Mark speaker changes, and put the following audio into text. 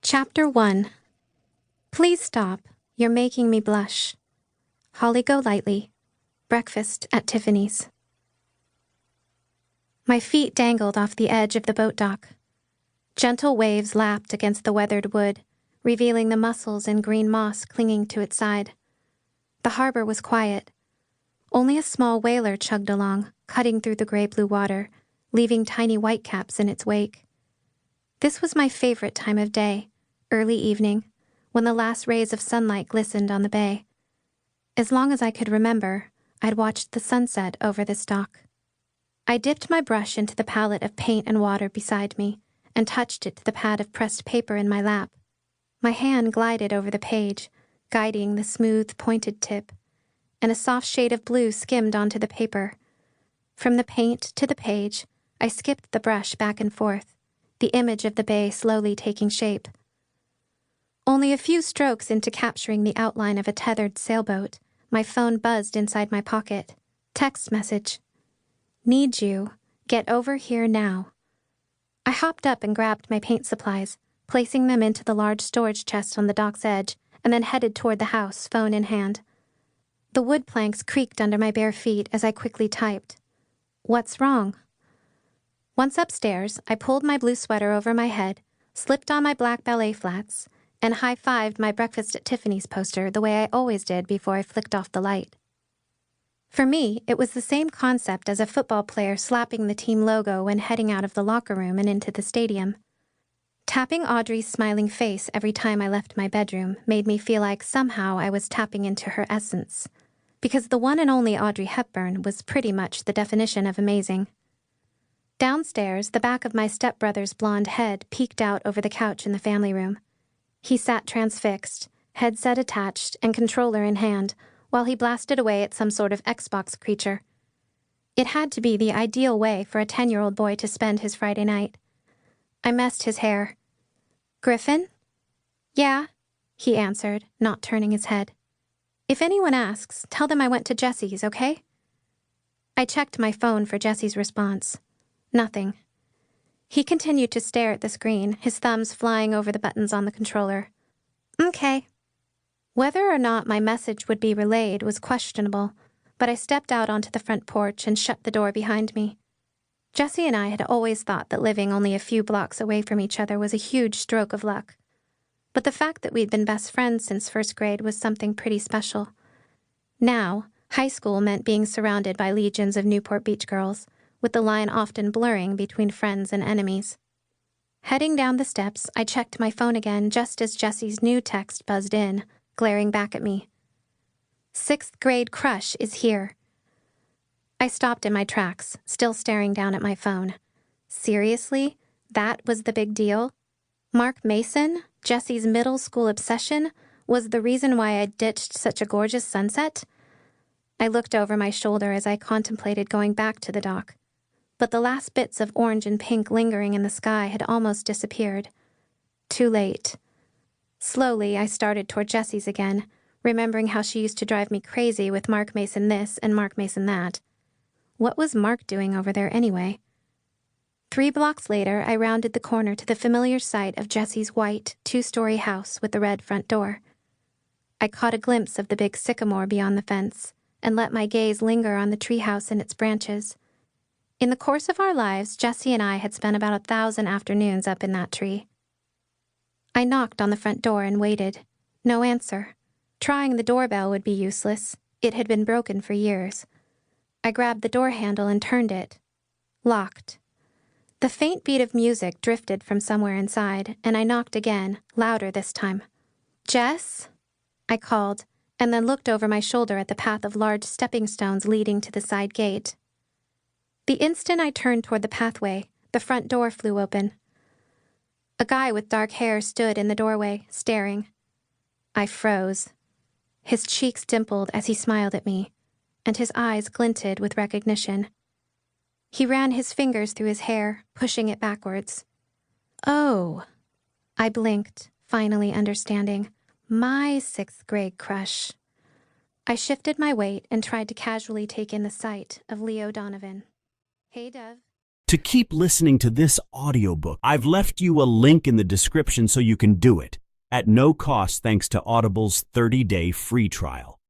Speaker 1: Chapter 1. Please stop. You're making me blush. Holly Golightly. Breakfast at Tiffany's. My feet dangled off the edge of the boat dock. Gentle waves lapped against the weathered wood, revealing the mussels and green moss clinging to its side. The harbor was quiet. Only a small whaler chugged along, cutting through the gray-blue water, leaving tiny whitecaps in its wake. This was my favorite time of day, early evening, when the last rays of sunlight glistened on the bay. As long as I could remember, I'd watched the sunset over this dock. I dipped my brush into the palette of paint and water beside me and touched it to the pad of pressed paper in my lap. My hand glided over the page, guiding the smooth, pointed tip, and a soft shade of blue skimmed onto the paper. From the paint to the page, I skipped the brush back and forth, the image of the bay slowly taking shape. Only a few strokes into capturing the outline of a tethered sailboat, my phone buzzed inside my pocket. Text message. Need you. Get over here now. I hopped up and grabbed my paint supplies, placing them into the large storage chest on the dock's edge, and then headed toward the house, phone in hand. The wood planks creaked under my bare feet as I quickly typed. What's wrong? Once upstairs, I pulled my blue sweater over my head, slipped on my black ballet flats, and high-fived my Breakfast at Tiffany's poster the way I always did before I flicked off the light. For me, it was the same concept as a football player slapping the team logo when heading out of the locker room and into the stadium. Tapping Audrey's smiling face every time I left my bedroom made me feel like somehow I was tapping into her essence, because the one and only Audrey Hepburn was pretty much the definition of amazing. Downstairs, the back of my stepbrother's blonde head peeked out over the couch in the family room. He sat transfixed, headset attached and controller in hand, while he blasted away at some sort of Xbox creature. It had to be the ideal way for a 10-year-old boy to spend his Friday night. I messed his hair. Griffin? Yeah, he answered, not turning his head. If anyone asks, tell them I went to Jesse's, okay? I checked my phone for Jesse's response. Nothing. He continued to stare at the screen, his thumbs flying over the buttons on the controller. Okay. Whether or not my message would be relayed was questionable, but I stepped out onto the front porch and shut the door behind me. Jesse and I had always thought that living only a few blocks away from each other was a huge stroke of luck. But the fact that we'd been best friends since first grade was something pretty special. Now, high school meant being surrounded by legions of Newport Beach girls, with the line often blurring between friends and enemies. Heading down the steps, I checked my phone again just as Jesse's new text buzzed in, glaring back at me. 6th grade crush is here. I stopped in my tracks, still staring down at my phone. Seriously? That was the big deal? Mark Mason, Jesse's middle school obsession, was the reason why I ditched such a gorgeous sunset? I looked over my shoulder as I contemplated going back to the dock. But the last bits of orange and pink lingering in the sky had almost disappeared. Too late. Slowly, I started toward Jesse's again, remembering how she used to drive me crazy with Mark Mason this and Mark Mason that. What was Mark doing over there anyway? 3 blocks later, I rounded the corner to the familiar sight of Jesse's white, 2-story house with the red front door. I caught a glimpse of the big sycamore beyond the fence, and let my gaze linger on the treehouse and its branches. In the course of our lives, Jesse and I had spent about 1,000 afternoons up in that tree. I knocked on the front door and waited. No answer. Trying the doorbell would be useless. It had been broken for years. I grabbed the door handle and turned it. Locked. The faint beat of music drifted from somewhere inside, and I knocked again, louder this time. Jess? I called, and then looked over my shoulder at the path of large stepping stones leading to the side gate. The instant I turned toward the pathway, the front door flew open. A guy with dark hair stood in the doorway, staring. I froze. His cheeks dimpled as he smiled at me, and his eyes glinted with recognition. He ran his fingers through his hair, pushing it backwards. Oh, I blinked, finally understanding. My 6th grade crush. I shifted my weight and tried to casually take in the sight of Leo Donovan. Hey, Dev.
Speaker 2: to keep listening to this audiobook. I've left you a link in the description so you can do it, at no cost thanks to Audible's 30-day free trial.